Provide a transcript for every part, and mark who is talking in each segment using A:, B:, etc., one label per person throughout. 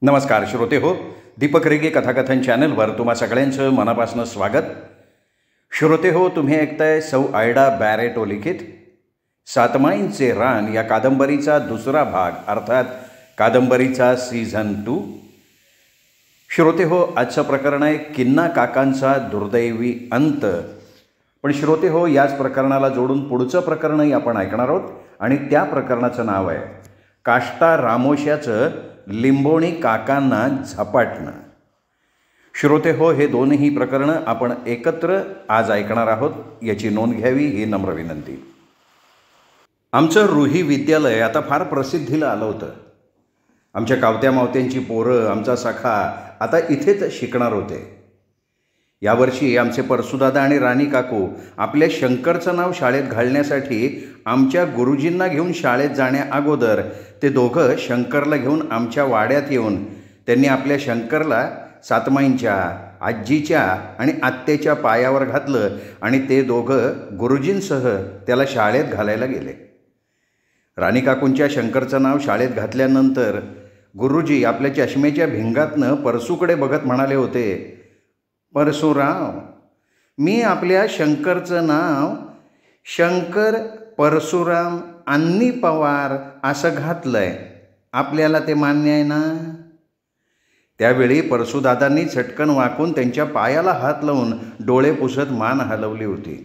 A: नमस्कार श्रोते हो, दीपक रेगे कथाकथन चॅनलवर तुम्हा सगळ्यांचं मनापासून स्वागत. श्रोते हो, तुम्ही ऐकताय सौ आयडा बॅरेटो लिखित सातमाईंचे रान या कादंबरीचा दुसरा भाग, अर्थात कादंबरीचा सीझन 2. श्रोते हो, आजचं प्रकरण आहे किन्ना काकांचा दुर्दैवी अंत. पण श्रोते हो, याच प्रकरणाला जोडून पुढचं प्रकरणही आपण ऐकणार आहोत आणि त्या प्रकरणाचं नाव आहे काष्टा रामोश्याचं लिंबोणी काकांना झपाटणं. श्रोते हो, हे दोनही प्रकरणं आपण एकत्र आज ऐकणार आहोत, याची नोंद घ्यावी ही नम्र विनंती. आमचं रुही विद्यालय आता फार प्रसिद्धीला आलं होतं. आमच्या कावत्या मावत्यांची पोरं, आमचा सखा आता इथेच शिकणार होते. यावर्षी आमचे परसुदादा आणि राणी काकू आपल्या शंकरचं नाव शाळेत घालण्यासाठी आमच्या गुरुजींना घेऊन शाळेत जाण्याअगोदर ते दोघं शंकरला घेऊन आमच्या वाड्यात येऊन त्यांनी आपल्या शंकरला सातमाईंच्या, आजीच्या आणि आत्याच्या पायावर घातलं आणि ते दोघं गुरुजींसह त्याला शाळेत घालायला गेले. राणी काकूंच्या शंकरचं नाव शाळेत घातल्यानंतर गुरुजी आपल्या चष्मेच्या भिंगातनं परसूकडे बघत म्हणाले होते, परशुराव, मी आपल्या शंकरचं नाव शंकर परशुराम अन्नी पवार असं घातलंय, आपल्याला ते मान्य आहे ना? त्यावेळी परशुदादांनी झटकन वाकून त्यांच्या पायाला हात लावून डोळे पुसत मान हलवली होती.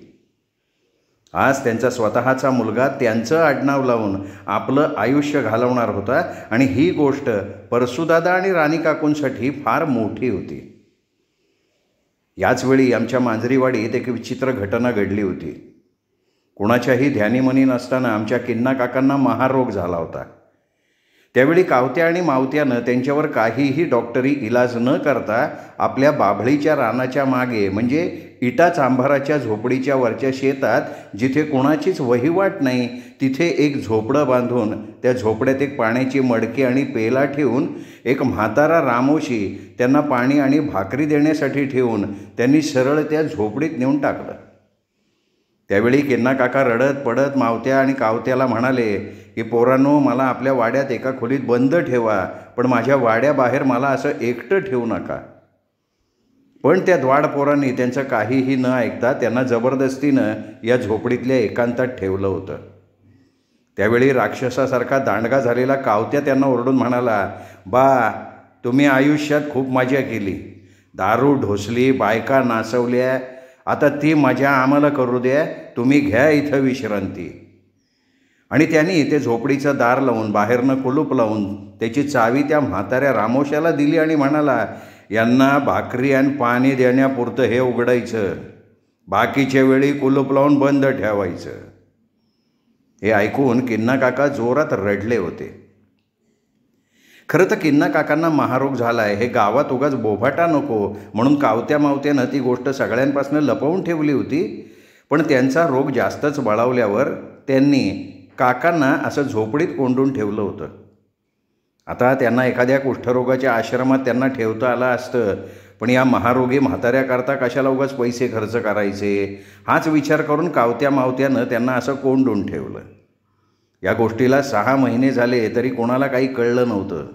A: आज त्यांचा स्वतःचा मुलगा त्यांचं आडनाव लावून आपलं आयुष्य घालवणार होता आणि ही गोष्ट परशुदादा आणि राणी काकूंसाठी फार मोठी होती. याचवेळी आमच्या मांजरीवाडीत एक विचित्र घटना घडली होती. कुणाच्याही ध्यानीमनी नसताना आमच्या किन्ना काकांना महारोग झाला होता. त्यावेळी कावत्या आणि मावत्यानं त्यांच्यावर काहीही डॉक्टरी इलाज न करता आपल्या बाभळीच्या रानाच्या मागे, म्हणजे इटा चांभाराच्या झोपडीच्या वरच्या शेतात, जिथे कोणाचीच वहिवाट नाही, तिथे एक झोपडं बांधून त्या झोपड्यात एक पाण्याची मडकी आणि पेला ठेवून एक म्हातारा रामोशी त्यांना पाणी आणि भाकरी देण्यासाठी ठेवून त्यांनी सरळ त्या झोपडीत नेऊन टाकलं. त्यावेळी किन्ना काका रडत पडत मावत्या आणि कावत्याला म्हणाले की, पोरांनो, मला आपल्या वाड्यात एका खोलीत बंद ठेवा, पण माझ्या वाड्याबाहेर मला असं एकटं ठेवू नका. पण त्या द्वाड पोरांनी त्यांचं काहीही न ऐकता त्यांना जबरदस्तीनं या झोपडीतल्या एकांतात ठेवलं होतं. त्यावेळी राक्षसासारखा दांडगा झालेला कावत्या त्यांना ओरडून म्हणाला, बा, तुम्ही आयुष्यात खूप मजा केली, दारू ढोसली, बायका नाचवल्या, आता ती मजा आम्हाला करू द्या, तुम्ही घ्या इथं विश्रांती. आणि त्यांनी ते झोपडीचं दार लावून बाहेरनं कुलूप लावून त्याची चावी त्या म्हाताऱ्या रामोश्याला दिली आणि म्हणाला, यांना भाकरी आणि पाणी देण्यापुरतं हे उघडायचं, बाकीच्या वेळी कुलूप लावून बंद ठेवायचं. हे ऐकून किन्ना काका जोरात रडले होते. खरं तर किन्ना काकांना महारोग झाला आहे हे गावात उगाच बोभाटा नको म्हणून कावत्या मावत्यानं ती गोष्ट सगळ्यांपासून लपवून ठेवली होती. पण त्यांचा रोग जास्तच बळावल्यावर त्यांनी काकांना असं झोपडीत कोंडून ठेवलं होतं. आता त्यांना एखाद्या कुष्ठरोगाच्या आश्रमात त्यांना ठेवता आलं असतं, पण या महारोगी म्हाताऱ्याकरता कशाला उगाच पैसे खर्च करायचे, हाच विचार करून कावत्या मावत्यानं त्यांना असं कोंडून ठेवलं. या गोष्टीला 6 महिने झाले तरी कोणाला काही कळलं नव्हतं.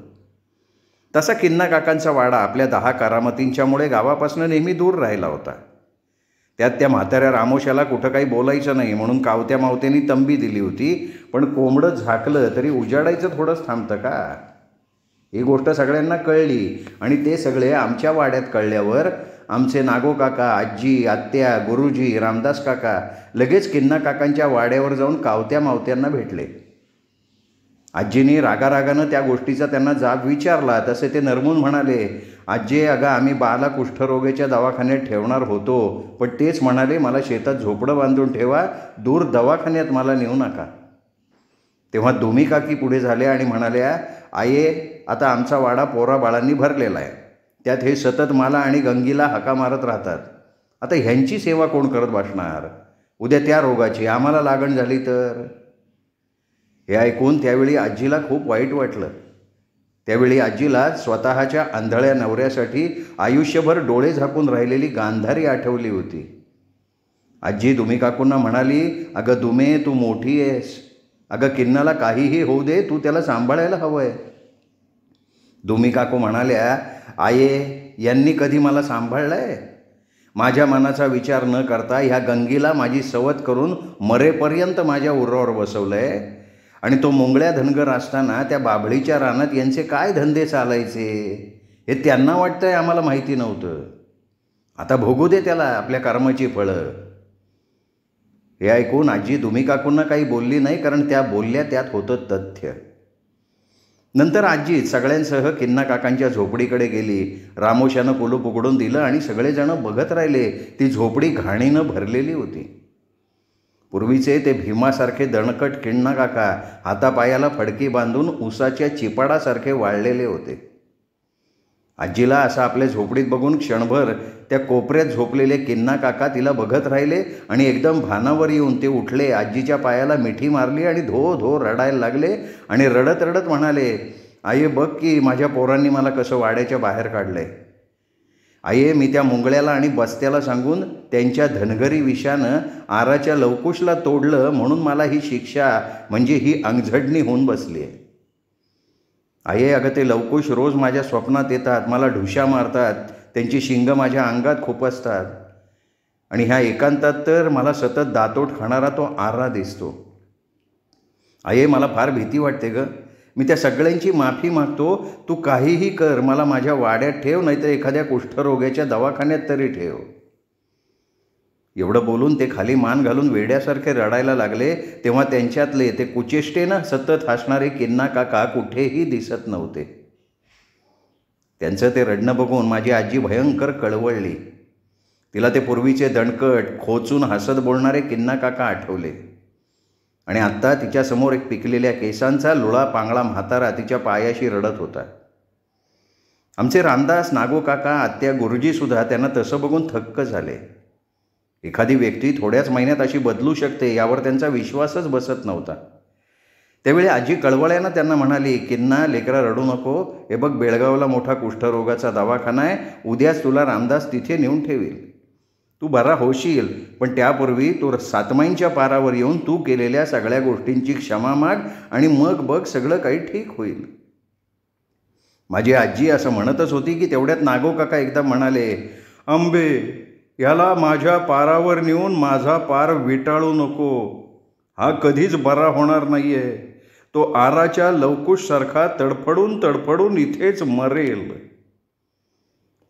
A: तसा किन्ना काकांचा वाडा आपल्या 10 करामतींच्यामुळे गावापासून नेहमी दूर राहिला होता. त्यात त्या म्हाताऱ्या रामोश्याला कुठं काही बोलायचं नाही म्हणून कावत्या मावत्यांनी तंबी दिली होती. पण कोंबडं झाकलं तरी उजाडायचं थोडंच थांबतं का? ही गोष्ट सगळ्यांना कळली आणि ते सगळे आमच्या वाड्यात कळल्यावर आमचे नागो काका, आजी, आत्या, गुरुजी, रामदास काका लगेच किन्ना काकांच्या वाड्यावर जाऊन कावत्या मावत्यांना भेटले. आजींनी रागारागानं त्या गोष्टीचा त्यांना जाब विचारला तसे ते नरमून म्हणाले, आजी, अगं, आम्ही बाला कुष्ठरोगाच्या दवाखान्यात ठेवणार होतो, पण तेच म्हणाले मला शेतात झोपडं बांधून ठेवा, दूर दवाखान्यात मला नेऊ नका. तेव्हा दुमी काकी पुढे झाल्या आणि म्हणाल्या, आये, आता आमचा वाडा पोरा बाळांनी भरलेला आहे, त्यात हे सतत मला आणि गंगीला हाका मारत राहतात, आता ह्यांची सेवा कोण करत बसणार? उद्या त्या रोगाची आम्हाला लागण झाली तर? हे ऐकून त्यावेळी आजीला खूप वाईट वाटलं. त्यावेळी आजीला स्वतःच्या आंधळ्या नवऱ्यासाठी आयुष्यभर डोळे झाकून राहिलेली गांधारी आठवली होती. आजी दुमी काकूंना म्हणाली, अगं दुमे, तू मोठी आहेस, अगं किन्नाला काहीही होऊ दे, तू त्याला सांभाळायला हवं आहे. दुमी काकू म्हणाल्या, आये यांनी कधी मला सांभाळलंय? माझ्या मनाचा विचार न करता ह्या गंगीला माझी सवत करून मरेपर्यंत माझ्या उरावर बसवलंय. आणि तो मुंगळ्या धनगर असताना त्या बाभळीच्या रानात यांचे काय धंदे चालायचे हे त्यांना वाटतंय आम्हाला माहिती नव्हतं. आता भोगू दे त्याला आपल्या कर्माची फळं. हे ऐकून आजी दुमी काकूंना काही बोलली नाही, कारण त्या बोलल्या त्यात होतं तथ्य. नंतर आजी सगळ्यांसह किन्ना काकांच्या झोपडीकडे गेली. रामोशानं कुलूप उघडून दिलं आणि सगळेजण बघत राहिले. ती झोपडी घाणीनं भरलेली होती. पूर्वीचे ते भीमासारखे दणकट किन्ना काका हातापायाला फडकी बांधून उसाच्या चिपाडासारखे वाळलेले होते. आजीला असं आपल्या झोपडीत बघून क्षणभर त्या कोपऱ्यात झोपलेले किन्ना काका तिला बघत राहिले आणि एकदम भानावर येऊन ते उठले, आजीच्या पायाला मिठी मारली आणि धो धो रडायला लागले आणि रडत रडत म्हणाले, आये बघ की माझ्या पोरांनी मला कसं वाड्याच्या बाहेर काढलंय. आये मी त्या मुंगळ्याला आणि बस्त्याला सांगून त्यांच्या धनगरी विषानं आराच्या लवकुशला तोडलं म्हणून मला ही शिक्षा म्हणजे ही अंगझडणी होऊन बसली आहे. आये अगं ते लवकुश रोज माझ्या स्वप्नात येतात, मला ढुशा मारतात, त्यांची शिंग माझ्या अंगात खुपसतात आणि ह्या एकांतात तर मला सतत दातोट खाणारा तो आरा दिसतो. आये मला फार भीती वाटते गं. मी त्या सगळ्यांची माफी मागतो. तू काहीही कर, मला माझ्या वाड्यात ठेव, नाहीतर एखाद्या कुष्ठरोग्याच्या दवाखान्यात तरी ठेव. एवढं बोलून ते खाली मान घालून वेड्यासारखे रडायला लागले. तेव्हा त्यांच्यातले ते कुचेष्टेनं सतत हसणारे किन्ना काका कुठेही दिसत नव्हते. त्यांचं ते रडणं बघून माझी आजी भयंकर कळवळली. तिला ते पूर्वीचे दणकट खोचून हसत बोलणारे किन्ना काका आठवले आणि आत्ता तिच्यासमोर एक पिकलेल्या केसांचा लुळा पांगळा म्हातारा तिच्या पायाशी रडत होता. आमचे रामदास, नागो काका, आत्या, गुरुजीसुद्धा त्यांना तसं बघून थक्क झाले. एखादी व्यक्ती थोड्याच महिन्यात अशी बदलू शकते यावर त्यांचा विश्वासच बसत नव्हता. त्यावेळी आजी कळवळ्यानं त्यांना म्हणाली, किन्ना लेकरा रडू नको, हे बघ बेळगावला मोठा कुष्ठरोगाचा दवाखाना आहे, उद्याच तुला रामदास तिथे नेऊन ठेवील. तू बरा होशील, पण त्यापूर्वी तू सातमाईंच्या पारावर येऊन तू केलेल्या सगळ्या गोष्टींची क्षमा माग आणि मग बघ सगळं काही ठीक होईल. माझी आजी असं म्हणतच होती की तेवढ्यात नागो काका एकदा म्हणाले, अंबे याला माझ्या पारावर नेऊन माझा पार विटाळू नको, हा कधीच बरा होणार नाही आहे, तो आराच्या लवकुशसारखा तडफडून तडफडून इथेच मरेल.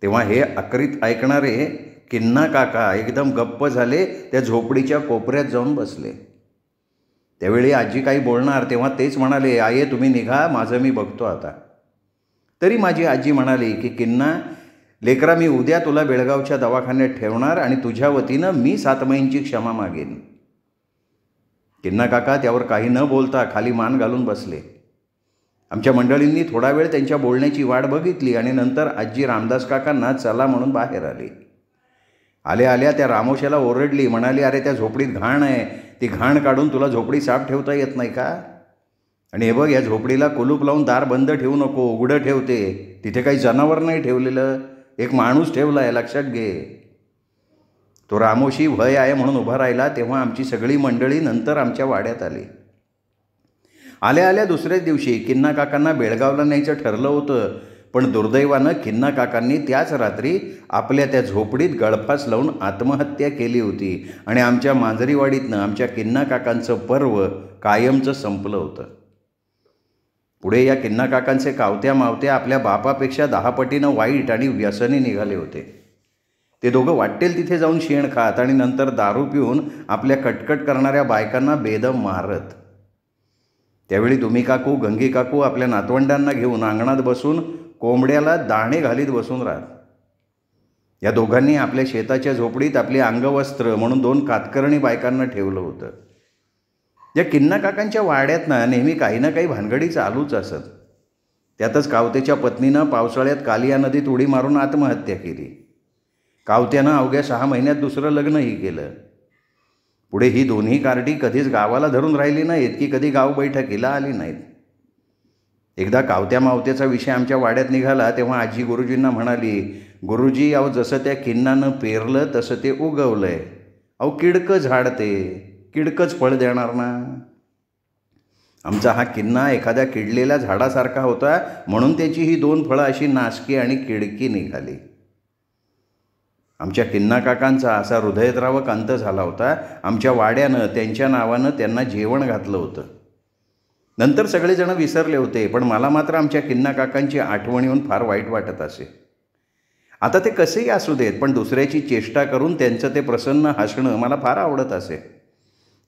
A: तेव्हा हे आकरीत ऐकणारे किन्ना काका एकदम गप्प झाले, त्या झोपडीच्या कोपऱ्यात जाऊन बसले. त्यावेळी आजी काही बोलणार तेव्हा तेच म्हणाले, आये तुम्ही निघा, माझं मी बघतो आता. तरी माझी आजी म्हणाली की किन्ना लेकरा, मी उद्या तुला बेळगावच्या दवाखान्यात ठेवणार आणि तुझ्या वतीनं मी सातमाईंची क्षमा मागेन. किन्ना काका त्यावर काही न बोलता खाली मान घालून बसले. आमच्या मंडळींनी थोडा वेळ त्यांच्या बोलण्याची वाट बघितली आणि नंतर आजी रामदास काकांना चला म्हणून बाहेर आली. आल्या आल्या त्या रामोशाला ओरडली, म्हणाली, अरे त्या झोपडीत घाण आहे, ती घाण काढून तुला झोपडी साफ ठेवता येत नाही का? आणि हे बघ, या झोपडीला कुलूप लावून दार बंद ठेवू नको, उघडं ठेवते. तिथे काही जनावर नाही ठेवलेलं, एक माणूस ठेवला आहे, लक्षात घे. तो रामोशी भय आहे म्हणून उभा राहिला. तेव्हा आमची सगळी मंडळी नंतर आमच्या वाड्यात आली. आल्या आल्या दुसऱ्याच दिवशी किन्ना काकांना बेळगावला न्यायचं ठरलं होतं, पण दुर्दैवानं किन्ना काकांनी त्याच रात्री आपल्या त्या झोपडीत गळफास लावून आत्महत्या केली होती आणि आमच्या मांजरीवाडीतनं आमच्या किन्ना काकांचं पर्व कायमचं संपलं होतं. पुढे या किन्ना काकांचे कावत्या मावत्या आपल्या बापापेक्षा 10 पटीनं वाईट आणि व्यसनी निघाले होते. ते दोघं वाटेल तिथे जाऊन शेण खात आणि नंतर दारू पिऊन आपल्या कटकट करणाऱ्या बायकांना बेदम मारत. त्यावेळी दुमी काकू, गंगी काकू आपल्या नातवंडांना घेऊन अंगणात बसून कोंबड्याला दाणे घालीत बसून राहत. या दोघांनी आपल्या शेताच्या झोपडीत आपली अंगवस्त्र म्हणून 2 कातकर्णी बायकांना ठेवलं होतं. या किन्ना काकांच्या वाड्यातनं नेहमी काही ना काही भानगडी चालूच असत. त्यातच कावतेच्या पत्नीनं पावसाळ्यात कालिया नदीत उडी मारून आत्महत्या केली. कावत्यानं अवघ्या 6 महिन्यात दुसरं लग्नही केलं. पुढे ही दोन्ही कार्टी कधीच गावाला धरून राहिली नाहीत की कधी गाव बैठकीला आली नाहीत. एकदा कावत्या मावत्याचा विषय आमच्या वाड्यात निघाला तेव्हा आजी गुरुजींना म्हणाली, गुरुजी, अहो जसं त्या किन्नानं पेरलं तसं ते उगवलंय. अहो किडकं झाड, ते किडकंच फळ देणार ना. आमचा हा किन्ना एखाद्या किडलेल्या झाडासारखा होता, म्हणून त्याची ही 2 फळं अशी नासकी आणि किडकी निघाली. आमच्या किन्ना काकांचा असा हृदयद्रावक अंत झाला होता. आमच्या वाड्यानं त्यांच्या नावानं त्यांना जेवण घातलं होतं. नंतर सगळेजण विसरले होते, पण मला मात्र आमच्या किन्ना काकांची आठवण येऊन फार वाईट वाटत असे. आता ते कसेही असू देत, पण दुसऱ्याची चेष्टा करून त्यांचं ते प्रसन्न हसणं मला फार आवडत असे.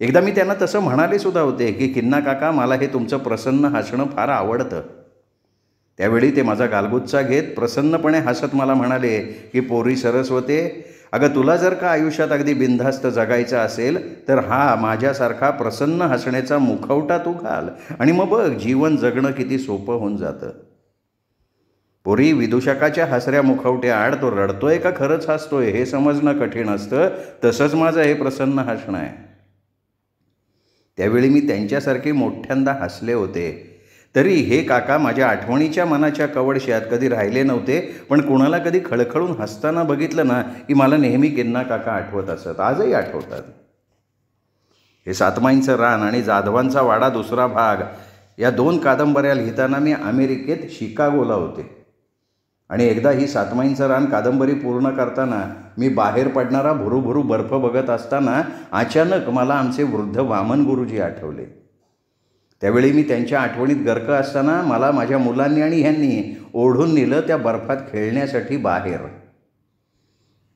A: एकदा मी त्यांना तसं म्हणाले सुद्धा होते की किन्ना काका, मला हे तुमचं प्रसन्न हसणं फार आवडतं. त्यावेळी ते माझा गालगुच्चा घेत प्रसन्नपणे हसत मला म्हणाले की पोरी सरस्वते, अगं तुला जर का आयुष्यात अगदी बिनधास्त जगायचं असेल तर हा माझ्यासारखा प्रसन्न हसण्याचा मुखवटा तू घाल आणि मग बघ जीवन जगणं किती सोपं होऊन जातं. पोरी, विदूषकाच्या हसऱ्या मुखवट्याआड तो रडतोय का खरंच हसतोय हे समजणं कठीण असतं. तसंच माझं हे प्रसन्न हसणं आहे. त्यावेळी मी त्यांच्यासारखे मोठ्यांदा हसले होते. तरी हे काका माझ्या आठवणीच्या मनाच्या कवडश्यात कधी राहिले नव्हते, पण कुणाला कधी खळखळून हसताना बघितलं ना की मला नेहमी किन्ना काका आठवत असत, आजही आठवतात. हे सातमाईंचं रान आणि जाधवांचा वाडा दुसरा भाग या 2 कादंबऱ्या लिहिताना मी अमेरिकेत शिकागोला होते. आणि एकदा ही सातमाईंचं रान कादंबरी पूर्ण करताना मी बाहेर पडणारा भुरूभुरू बर्फ बघत असताना अचानक मला आमचे वृद्ध वामन गुरुजी आठवले. त्यावेळी मी त्यांच्या आठवणीत गर्क असताना मला माझ्या मुलांनी आणि ह्यांनी ओढून नेलं त्या बर्फात खेळण्यासाठी बाहेर.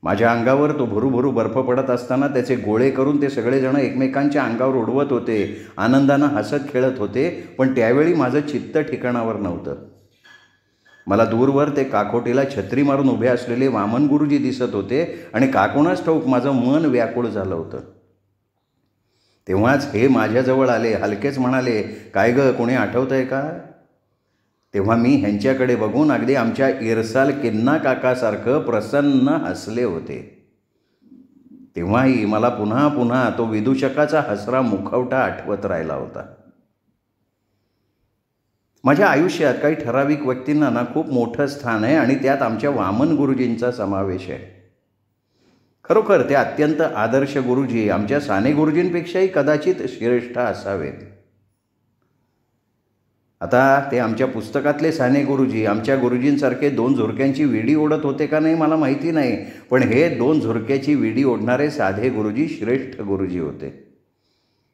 A: माझ्या अंगावर तो भुरूभुरू बर्फ पडत असताना त्याचे गोळे करून ते सगळेजण एकमेकांच्या अंगावर उडवत होते, आनंदानं हसत खेळत होते. पण त्यावेळी माझं चित्त ठिकाणावर नव्हतं. मला दूरवर ते काकोटीला छत्री मारून उभे असलेले वामन गुरुजी दिसत होते आणि काकोणास ठाऊक माझं मन व्याकुळ झालं होतं. तेव्हाच हे माझ्याजवळ आले, हलकेच म्हणाले, काय गं, कोणी आठवतंय का? तेव्हा मी ह्यांच्याकडे बघून अगदी आमच्या इरसाल किन्ना काकासारखं प्रसन्न हसले होते. तेव्हाही मला पुन्हा पुन्हा तो विदूषकाचा हसरा मुखवटा आठवत राहिला होता. माझ्या आयुष्यात काही ठराविक व्यक्तींना ना खूप मोठं स्थान आहे आणि त्यात आमच्या वामन गुरुजींचा समावेश आहे. खरोखर ते अत्यंत आदर्श गुरुजी आमच्या साने गुरुजींपेक्षाही कदाचित श्रेष्ठ असावेत. आता ते आमच्या पुस्तकातले साने गुरुजी आमच्या गुरुजींसारखे 2 झुरक्यांची विडी ओढत होते का नाही मला माहिती नाही, पण हे 2 झुरक्याची विडी ओढणारे साधे गुरुजी श्रेष्ठ गुरुजी होते.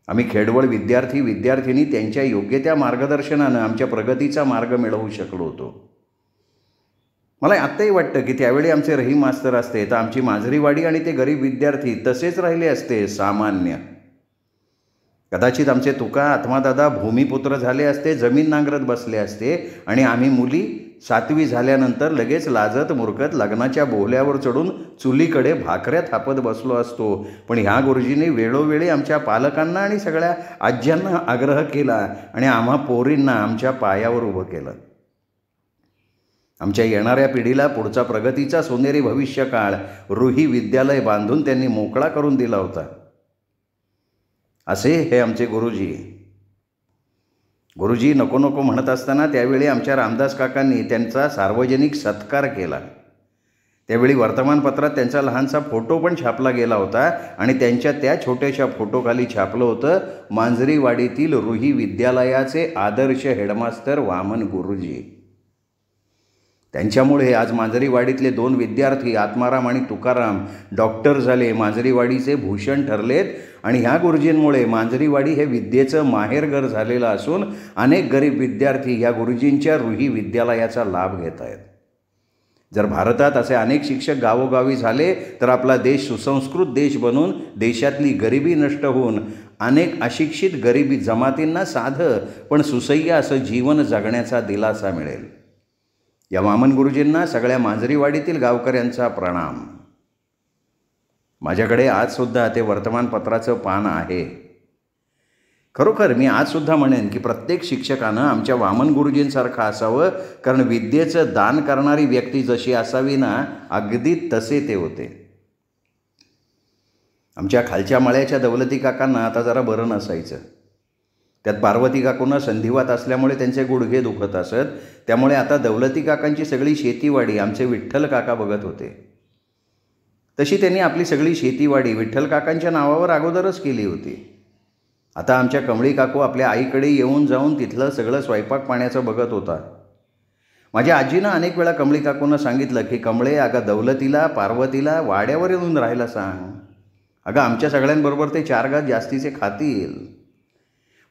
A: आम्ही खेडवळ विद्यार्थिनी त्यांच्या योग्य त्या मार्गदर्शनानं आमच्या प्रगतीचा मार्ग मिळवू शकलो होतो. मला आत्ताही वाटतं की त्यावेळी आमचे रहीम मास्तर असते तर आमची मांजरीवाडी आणि ते गरीब विद्यार्थी तसेच राहिले असते सामान्य. कदाचित आमचे तुका आत्मादादा भूमिपुत्र झाले असते, जमीन नांगरत बसले असते आणि आम्ही मुली 7वी झाल्यानंतर लगेच लाजत मुरकत लग्नाच्या बोहल्यावर चढून चुलीकडे भाकऱ्या थापत बसलो असतो. पण ह्या गुरुजींनी वेळोवेळी आमच्या पालकांना आणि सगळ्या आज्यांना आग्रह केला आणि आम्हा पोरींना आमच्या पायावर उभं केलं. आमच्या येणाऱ्या पिढीला पुढचा प्रगतीचा सोनेरी भविष्यकाळ रुही विद्यालय बांधून त्यांनी मोकळा करून दिला होता. असे हे आमचे गुरुजी नको नको म्हणत असताना त्यावेळी आमच्या रामदास काकांनी त्यांचा सार्वजनिक सत्कार केला. त्यावेळी वर्तमानपत्रात त्यांचा लहानसा फोटो पण छापला गेला होता आणि त्यांच्या त्या छोट्याशा फोटोखाली छापलं होतं, मांजरीवाडीतील रुही विद्यालयाचे आदर्श हेडमास्तर वामन गुरुजी. त्यांच्यामुळे आज मांजरीवाडीतले 2 विद्यार्थी आत्माराम आणि तुकाराम डॉक्टर झाले, मांजरीवाडीचे भूषण ठरलेत. आणि ह्या गुरुजींमुळे मांजरीवाडी हे विद्येचं माहेरघर झालेलं असून अनेक गरीब विद्यार्थी ह्या गुरुजींच्या रुही विद्यालयाचा लाभ घेत आहेत. जर भारतात असे अनेक शिक्षक गावोगावी झाले तर आपला देश सुसंस्कृत देश बनून देशातली गरिबी नष्ट होऊन अनेक अशिक्षित गरिबी जमातींना साधं पण सुसह्य असं जीवन जगण्याचा दिलासा मिळेल. या वामन गुरुजींना सगळ्या मांजरीवाडीतील गावकऱ्यांचा प्रणाम. माझ्याकडे आजसुद्धा ते वर्तमानपत्राचं पान आहे. खरोखर मी आजसुद्धा म्हणेन की प्रत्येक शिक्षकानं आमच्या वामन गुरुजींसारखं असावं, कारण विद्येचं दान करणारी व्यक्ती जशी असावी ना, अगदी तसे ते होते. आमच्या खालच्या मळ्याच्या दौलती काकांना आता जरा बरं नसायचं. त्यात पार्वती काकूंना संधिवात असल्यामुळे त्यांचे गुडघे दुखत असत. त्यामुळे आता दौलती काकांची सगळी शेतीवाडी आमचे विठ्ठल काका बघत होते. तशी त्यांनी आपली सगळी शेतीवाडी विठ्ठल काकांच्या नावावर अगोदरच केली होती. आता आमच्या कमळी काकू आपल्या आईकडे येऊन जाऊन तिथलं सगळं स्वयंपाक पाण्याचं बघत होता. माझ्या आजीनं अनेक वेळा कमळी काकूंना सांगितलं की कमळे, अगं दौलतीला पार्वतीला वाड्यावर येऊन राहायला सांग. अगं आमच्या सगळ्यांबरोबर ते 4 घास जास्तीचे खातील.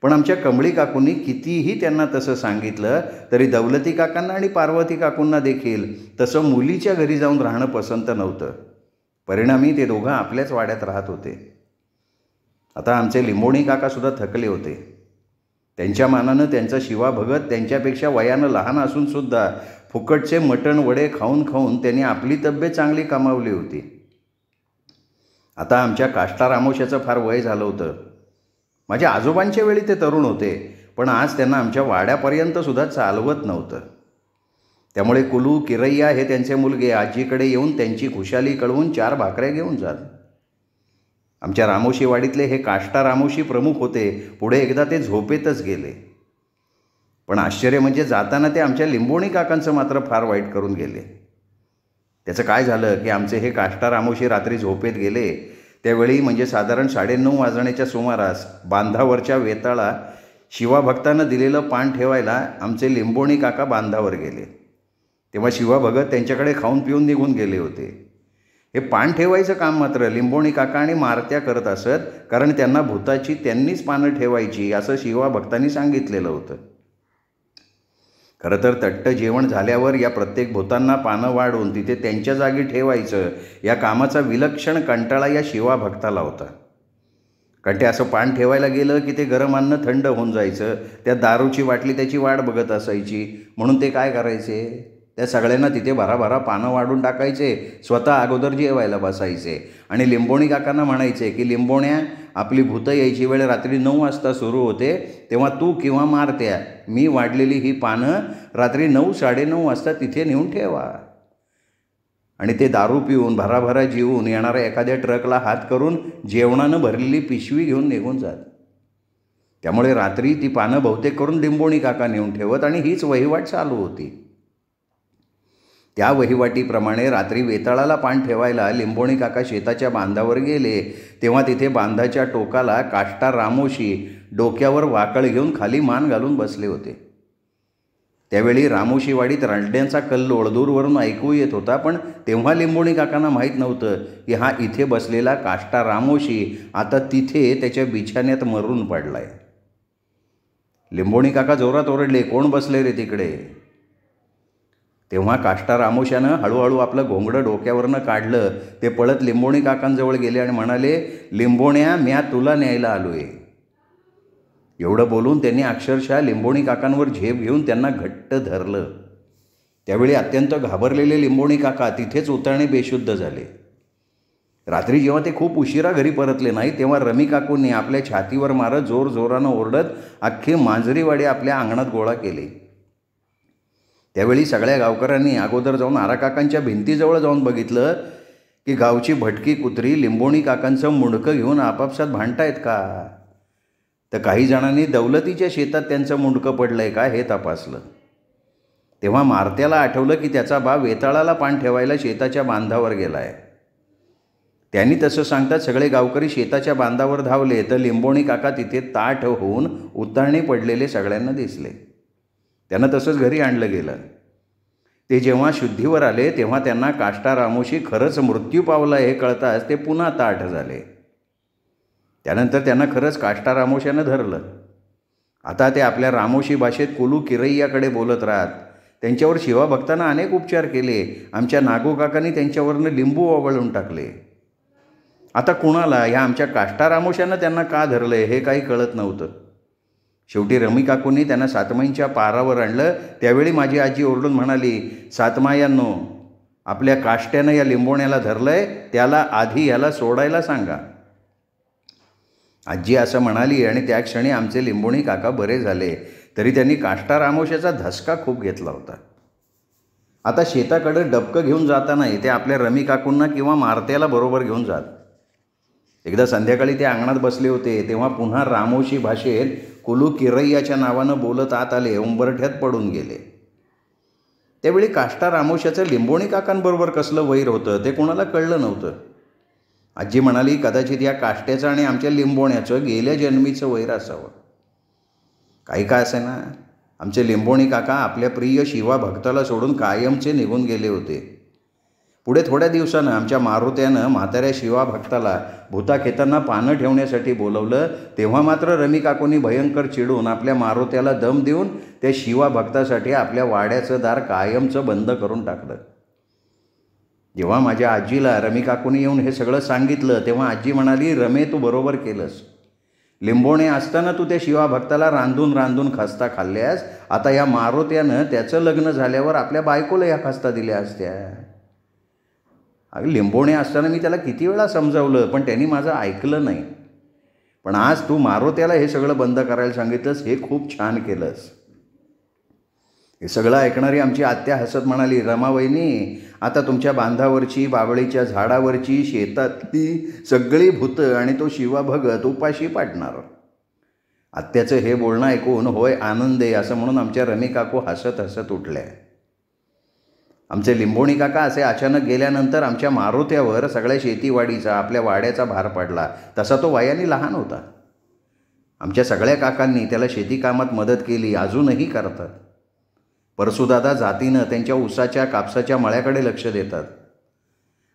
A: पण आमच्या कमळी काकूंनी कितीही त्यांना तसं सांगितलं तरी दौलती काकांना आणि पार्वती काकूंना देखील तसं मुलीच्या घरी जाऊन राहणं पसंत नव्हतं. परिणामी ते दोघं आपल्याच वाड्यात राहत होते. आता आमचे लिंबोणी काकासुद्धा थकले होते. त्यांच्या मानानं त्यांचा शिवा भगत त्यांच्यापेक्षा वयानं लहान असूनसुद्धा फुकटचे मटण वडे खाऊन खाऊन त्यांनी आपली तब्येत चांगली कमावली होती. आता आमच्या काष्टा रामोशाचं फार वय झालं होतं. माझ्या आजोबांच्या वेळी ते तरुण होते, पण आज त्यांना आमच्या वाड्यापर्यंतसुद्धा चालवत नव्हतं. त्यामुळे कुलू किरैया हे त्यांचे मुलगे आजीकडे येऊन त्यांची खुशाली कळवून 4 भाकऱ्या घेऊन जात. आमच्या रामोशी वाडीतले हे काष्टा रामोशी प्रमुख होते. पुढे एकदा ते झोपेतच गेले. पण आश्चर्य म्हणजे जाताना ते आमच्या लिंबोणी काकांचं मात्र फार वाईट करून गेले. त्याचं काय झालं की आमचे हे काष्टा रामोशी रात्री झोपेत गेले त्यावेळी म्हणजे साधारण 9:30 वाजण्याच्या सुमारास बांधावरच्या वेताळा शिवाभक्तानं दिलेलं पान ठेवायला आमचे लिंबोणी काका बांधावर गेले. तेव्हा शिवाभगत त्यांच्याकडे खाऊन पिऊन निघून गेले होते. हे पान ठेवायचं काम मात्र लिंबोणी काका आणि मारत्या करत असत, कारण त्यांना भूताची त्यांनीच पानं ठेवायची असं शिवाभक्तांनी सांगितलेलं होतं. खरं तर तट्ट जेवण झाल्यावर या प्रत्येक भूतांना पानं वाढून तिथे त्यांच्या जागी ठेवायचं या कामाचा विलक्षण कंटाळा या शिवाभक्ताला होता. कारण ते असं पान ठेवायला गेलं की ते गरम अन्न थंड होऊन जायचं. त्या दारूची बाटली त्याची वाट बघत असायची. म्हणून ते काय करायचे, त्या सगळ्यांना तिथे भराभरा पानं वाढून टाकायचे, स्वतः अगोदर जेवायला बसायचे आणि लिंबोणी काकांना म्हणायचे की लिंबोण्या, आपली भूतं यायची वेळ रात्री 9 वाजता सुरू होते, तेव्हा तू किंवा मारत्या मी वाढलेली ही पानं रात्री 9-9:30 वाजता तिथे नेऊन ठेवा. आणि ते दारू पिऊन भराभरा जेवून येणाऱ्या एखाद्या ट्रकला हात करून जेवणानं भरलेली पिशवी घेऊन निघून जात. त्यामुळे रात्री ती पानं बहुतेक करून लिंबोणी काका नेऊन ठेवत आणि हीच वहिवाट चालू होती. त्या वहिवाटीप्रमाणे रात्री वेताळाला पान ठेवायला लिंबोणी काका शेताच्या बांधावर गेले तेव्हा तिथे बांधाच्या टोकाला काष्टा रामोशी डोक्यावर वाकळ घेऊन खाली मान घालून बसले होते. त्यावेळी रामोशी वाडीत रडण्याचा कल्लोळ दूरवरून ऐकू येत होता. पण तेव्हा लिंबोणी काकांना माहीत नव्हतं की हा इथे बसलेला काष्टा रामोशी आता तिथे त्याच्या बिछाण्यात मरून पडलाय. लिंबोणी काका जोरात ओरडले, कोण बसले रे तिकडे? तेव्हा काष्टा रामोशानं हळूहळू आपलं घोंगडं डोक्यावरनं काढलं. ते पळत लिंबोणी काकांजवळ गेले आणि म्हणाले, लिंबोण्या, म्या तुला न्यायला आलोय. एवढं बोलून त्यांनी अक्षरशः लिंबोणी काकांवर झेप घेऊन त्यांना घट्ट धरलं. त्यावेळी अत्यंत घाबरलेले लिंबोणी काका तिथेच उतरणे बेशुद्ध झाले. रात्री जेव्हा ते खूप उशिरा घरी परतले नाही तेव्हा रमी काकूंनी आपल्या छातीवर मारत जोरजोरानं ओरडत अख्खी मांजरीवाडी आपल्या अंगणात गोळा केली. त्यावेळी सगळ्या गावकऱ्यांनी अगोदर जाऊन आराकाकांच्या भिंतीजवळ जाऊन बघितलं की गावची भटकी कुत्री लिंबोणी काकांचं मुंडकं घेऊन आपापसात भांडतायत का. तर काही जणांनी दौलतीच्या शेतात त्यांचं मुंडकं पडलं आहे का हे तपासलं. तेव्हा मारत्याला आठवलं की त्याचा बाप वेताळाला पान ठेवायला शेताच्या बांधावर गेला आहे. त्यांनी तसं सांगतात सगळे गावकरी शेताच्या बांधावर धावले तर लिंबोणी काका तिथे ताठ होऊन उतारणे पडलेले सगळ्यांना दिसले. त्यांना तसंच घरी आणलं गेलं. ते जेव्हा शुद्धीवर आले तेव्हा त्यांना काष्टा रामोशी खरंच मृत्यू पावला हे कळताच ते पुन्हा ताठ झाले. त्यानंतर त्यांना खरंच काष्टा रामोशानं धरलं. आता ते आपल्या रामोशी भाषेत कुलू किरैयाकडे बोलत राहत. त्यांच्यावर शिवाभक्तांना अनेक उपचार केले. आमच्या नागू काकांनी त्यांच्यावरनं लिंबू ओवाळून टाकले. आता कुणाला ह्या आमच्या काष्टा रामोशानं त्यांना का धरलं हे काही कळत नव्हतं. शेवटी रमी काकूंनी त्यांना सातमाईंच्या पारावर आणलं. त्यावेळी माझी आजी ओरडून म्हणाली, सातमायांनो, आपल्या काष्ट्यानं या लिंबोण्याला धरलंय, त्याला आधी याला सोडायला सांगा. आजी असं म्हणाली आणि त्या क्षणी आमचे लिंबोणी काका बरे झाले. तरी त्यांनी काष्टा रामोशाचा धसका खूप घेतला होता. आता शेताकडं डबकं घेऊन जाताना ते आपल्या रमी काकूंना किंवा मारत्याला बरोबर घेऊन जात. एकदा संध्याकाळी ते अंगणात बसले होते तेव्हा पुन्हा रामोशी भाषेत कुलू किरैयाच्या नावानं बोलत आत आले, उंबरठ्यात पडून गेले. त्यावेळी काष्टा रामोशाचं लिंबोणी काकांबरोबर कसलं वैर होतं ते कोणाला कळलं नव्हतं. आजी म्हणाली, कदाचित या काष्ट्याचं आणि आमच्या लिंबोण्याचं गेल्या जन्मीचं वैर असावं. काही का असे ना, आमचे लिंबोणी काका आपल्या प्रिय शिवा भक्ताला सोडून कायमचे निघून गेले होते. पुढे थोड्या दिवसानं आमच्या मारुत्यानं म्हाताऱ्या शिवा भक्ताला भूताखेतांना पानं ठेवण्यासाठी बोलवलं. तेव्हा मात्र रमी काकूंनी भयंकर चिडून आपल्या मारुत्याला दम देऊन त्या शिवा भक्तासाठी आपल्या वाड्याचं दार कायमचं बंद करून टाकलं. जेव्हा माझ्या आजीला रमी काकूंनी येऊन हे सगळं सांगितलं तेव्हा आजी म्हणाली, रमे तू बरोबर केलंस. लिंबोणे असताना तू त्या शिवा भक्ताला रांधून रांधून खस्ता खाल्ल्यास. आता या मारुत्यानं त्याचं लग्न झाल्यावर आपल्या बायकोला या खस्ता दिल्या असत्या. अगं लिंबोणे असताना मी त्याला किती वेळा समजावलं पण त्यांनी माझं ऐकलं नाही. पण आज तू मारुत्याला हे सगळं बंद करायला सांगितलंस, हे खूप छान केलंस. हे सगळं ऐकणारी आमची आत्या हसत म्हणाली, रमावहिनी आता तुमच्या बांधावरची, बाबळीच्या झाडावरची, शेतातली सगळी भूतं आणि तो शिवा भगत उपाशी पाडणार. आत्याचं हे बोलणं ऐकून होय आनंदे असं म्हणून आमच्या रमी काकू हसत हसत उठल्या. आमचे लिंबोणी काका असे अचानक गेल्यानंतर आमच्या मारुत्यावर सगळ्या शेतीवाडीचा, आपल्या वाड्याचा भार पडला. तसा तो वयाने लहान होता. आमच्या सगळ्या काकांनी त्याला शेती कामात मदत केली, अजूनही करतात. परसूदादा जातीनं त्यांच्या ऊसाच्या, कापसाच्या मळ्याकडे लक्ष देतात.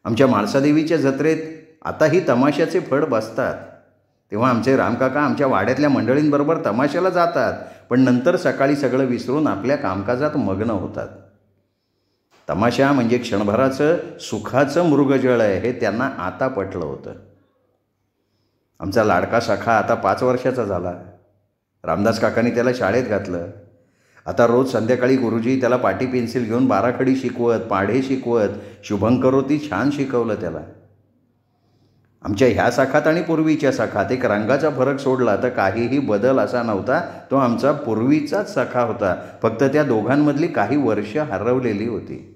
A: आमच्या म्हाळसादेवीच्या जत्रेत आताही तमाशाचे फड बसतात. तेव्हा आमचे रामकाका आमच्या वाड्यातल्या मंडळींबरोबर तमाशाला जातात, पण नंतर सकाळी सगळं विसरून आपल्या कामकाजात मग्न होतात. तमाशा म्हणजे क्षणभराचं सुखाचं मृगजळ आहे हे त्यांना आता पटलं होतं. आमचा लाडका सखा आता 5 वर्षाचा झाला. रामदास काकांनी त्याला शाळेत घातलं. आता रोज संध्याकाळी गुरुजी त्याला पाटी पेन्सिल घेऊन बाराखडी शिकवत, पाढे शिकवत, शुभंकरोती छान शिकवलं त्याला. आमच्या ह्या सखात आणि पूर्वीच्या सखात एक रंगाचा फरक सोडला तर काहीही बदल असा नव्हता. तो आमचा पूर्वीचाच सखा होता, फक्त त्या दोघांमधली काही वर्ष हरवलेली होती.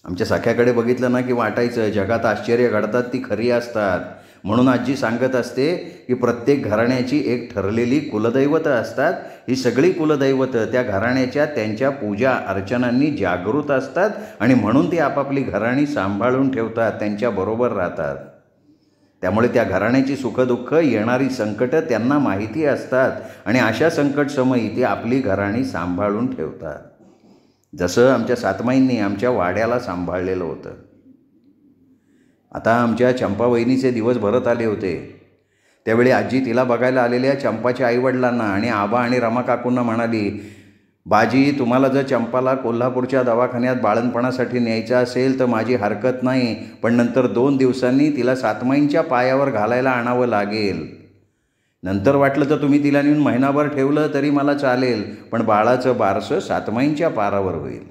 A: आमच्या सख्याकडे बघितलं ना की वाटायचं जगात आश्चर्य घडतात ती खरी असतात. म्हणून आजी सांगत असते की प्रत्येक घराण्याची एक ठरलेली कुलदैवतं असतात. ही सगळी कुलदैवतं त्या घराण्याच्या त्यांच्या पूजा अर्चनांनी जागृत असतात आणि म्हणून ती आपापली घराणी सांभाळून ठेवतात, त्यांच्याबरोबर राहतात. त्यामुळे त्या घराण्याची सुखदुःख, येणारी संकटं त्यांना माहिती असतात आणि अशा संकटसमयी ती आपली घराणी सांभाळून ठेवतात. जसं आमच्या सातमाईंनी आमच्या वाड्याला सांभाळलेलं होतं. आता आमच्या चंपा वहिनीचे दिवस भरत आले होते. त्यावेळी आजी तिला बघायला आलेल्या चंपाच्या आईवडिलांना आणि आबा आणि रमा काकूंना म्हणाली, बाजी तुम्हाला जर चंपाला कोल्हापूरच्या दवाखान्यात बाळंतपणासाठी न्यायचं असेल तर माझी हरकत नाही, पण नंतर 2 दिवसांनी तिला सातमाईंच्या पायावर घालायला आणावं लागेल. नंतर वाटलं तर तुम्ही तिला नेऊन महिनाभर ठेवलं तरी मला चालेल, पण बाळाचं बारसं सातमाईंच्या पारावर होईल.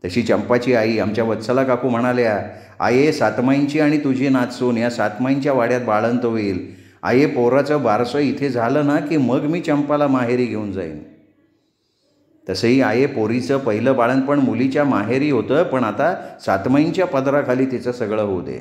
A: तशी चंपाची आई आमच्या वत्सला काकू म्हणाल्या, आये सातमाईंची आणि तुझी नाचसून या सातमाईंच्या वाड्यात बाळंत होईल. आये पोराचं बारसं इथे झालं ना की मग मी चंपाला माहेरी घेऊन जाईन. तसंही आये पोरीचं पहिलं बाळंतपण मुलीच्या माहेरी होतं, पण आता सातमाईंच्या पदराखाली तिचं सगळं होऊ दे.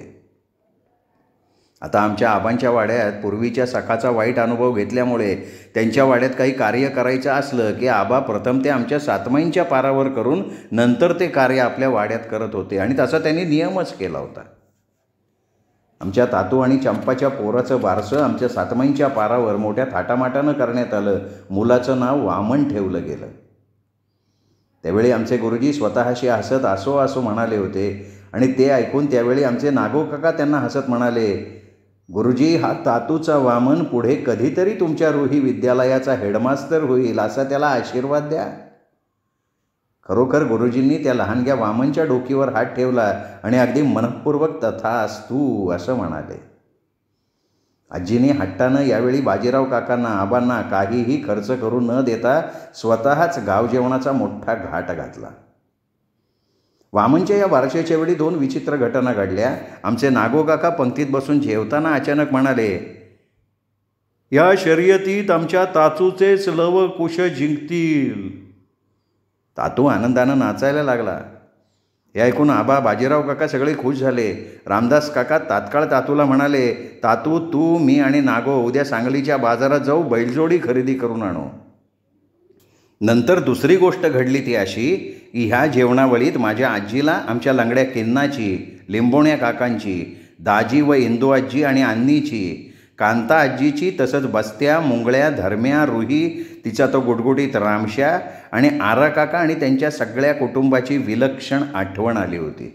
A: आता आमच्या आबांच्या वाड्यात पूर्वीच्या सखाचा वाईट अनुभव घेतल्यामुळे त्यांच्या वाड्यात काही कार्य करायचं असलं की आबा प्रथम ते आमच्या सातमाईंच्या पारावर करून नंतर ते कार्य आपल्या वाड्यात करत होते आणि तसा त्यांनी नियमच केला होता. आमच्या तातू आणि चंपाच्या पोराचं बारसं आमच्या सातमाईंच्या पारावर मोठ्या थाटामाटानं करण्यात आलं. मुलाचं नाव वामन ठेवलं गेलं. त्यावेळी आमचे गुरुजी स्वतःशी हसत असो असो म्हणाले होते आणि ते ऐकून त्यावेळी आमचे नागो काका त्यांना हसत म्हणाले, गुरुजी हा तातूचा वामन पुढे कधीतरी तुमच्या रुही विद्यालयाचा हेडमास्तर होईल असा त्याला आशीर्वाद द्या. खरोखर गुरुजींनी त्या लहानग्या वामनच्या डोकीवर हात ठेवला आणि अगदी मनःपूर्वक तथास्तु असं म्हणाले. आजीने हट्टानं यावेळी बाजीराव काकांना, आबांना काहीही खर्च करू न देता स्वतःच गाव जेवणाचा मोठा घाट घातला. वामनच्या या बारशाच्या वेळी 2 विचित्र घटना घडल्या. आमचे नागो काका पंक्तीत बसून जेवताना अचानक म्हणाले, या शर्यतीत आमच्या तातूचेच लवकुश जिंकतील. तातू आनंदानं नाचायला लागला. हे ऐकून आबा, बाजीराव काका सगळे खुश झाले. रामदास काका तात्काळ तातूला म्हणाले, तातू तू, मी आणि नागो उद्या सांगलीच्या बाजारात जाऊ बैलजोडी खरेदी करून आणू. नंतर दुसरी गोष्ट घडली ती अशी की ह्या जेवणावळीत माझ्या आजीला आमच्या लंगड्या किन्नाची लिंबोण्या काकांची, दाजी व इंदू आजी आणि अन्नीची, कांता आजीची, तसंच बस्त्या, मुंगळ्या, धर्म्या, रुही, तिचा तो गुटगुटीत रामश्या आणि आरा काका आणि त्यांच्या सगळ्या कुटुंबाची विलक्षण आठवण आली होती.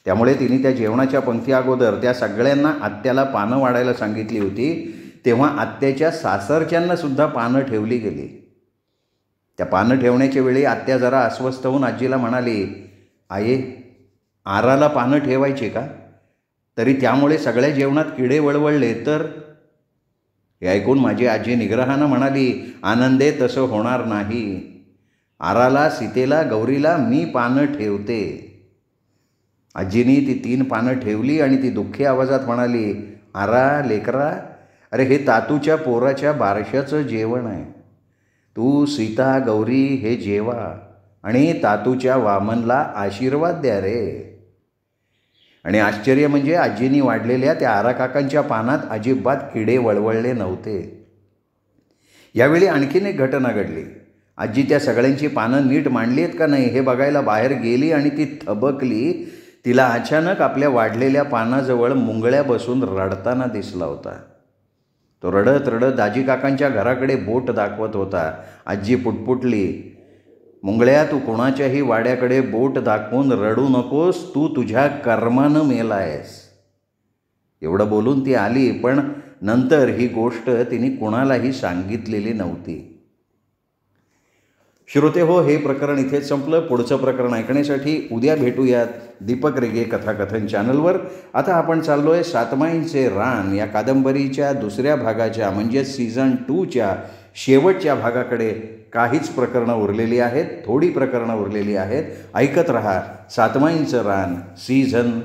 A: त्यामुळे तिने त्या जेवणाच्या पंक्ती अगोदर त्या सगळ्यांना आत्याला पानं वाढायला सांगितली होती. तेव्हा आत्याच्या सासरच्यांनासुद्धा पानं ठेवली गेली. त्या पानं ठेवण्याच्या वेळी आत्या जरा अस्वस्थ होऊन आजीला म्हणाली, आये, आराला पानं ठेवायची का? तरी त्यामुळे सगळ्या जेवणात किडे वळवळले तर? हे ऐकून माझी आजी निग्रहानं म्हणाली, आनंदे तसं होणार नाही. आराला, सीतेला, गौरीला मी पानं ठेवते. आजीनी ती 3 पानं ठेवली आणि ती दुःखी आवाजात म्हणाली, आरा लेकरा, अरे हे तातूच्या पोराच्या बारशाचं जेवण आहे. तू, सीता, गौरी हे जेवा आणि तातूच्या वामनला आशीर्वाद द्या रे. आणि आश्चर्य म्हणजे आजीनी वाढलेल्या त्या आरा काकांच्या पानात अजिबात किडे वळवळले नव्हते. यावेळी आणखीन एक घटना घडली. आजी त्या सगळ्यांची पानं नीट मांडली आहेत का नाही हे बघायला बाहेर गेली आणि ती थबकली. तिला अचानक आपल्या वाढलेल्या पानाजवळ मुंगळ्या बसून रडताना दिसला होता. तो रडत रडत दाजी काकांच्या घराकडे बोट दाखवत होता. आजी पुटपुटली, मुंगळ्या, तू कोणाच्याही वाड्याकडे बोट दाखवून रडू नकोस, तू तुझ्या कर्मानं मेलायस. एवढं बोलून ती आली, पण नंतर ही गोष्ट तिने कुणालाही सांगितलेली नव्हती. श्रोते हो, हे प्रकरण इथेच संपलं. पुढचं प्रकरण ऐकण्यासाठी उद्या भेटूयात दीपक रेगे कथाकथन चॅनलवर. आता आपण चाललो आहे सातमाईंचे रान या कादंबरीच्या दुसऱ्या भागाच्या म्हणजे सीझन 2च्या शेवटच्या भागाकडे. काहीच प्रकरणं उरलेली आहेत, थोडी प्रकरणं उरलेली आहेत. ऐकत रहा सातमाईंचं रान सीझन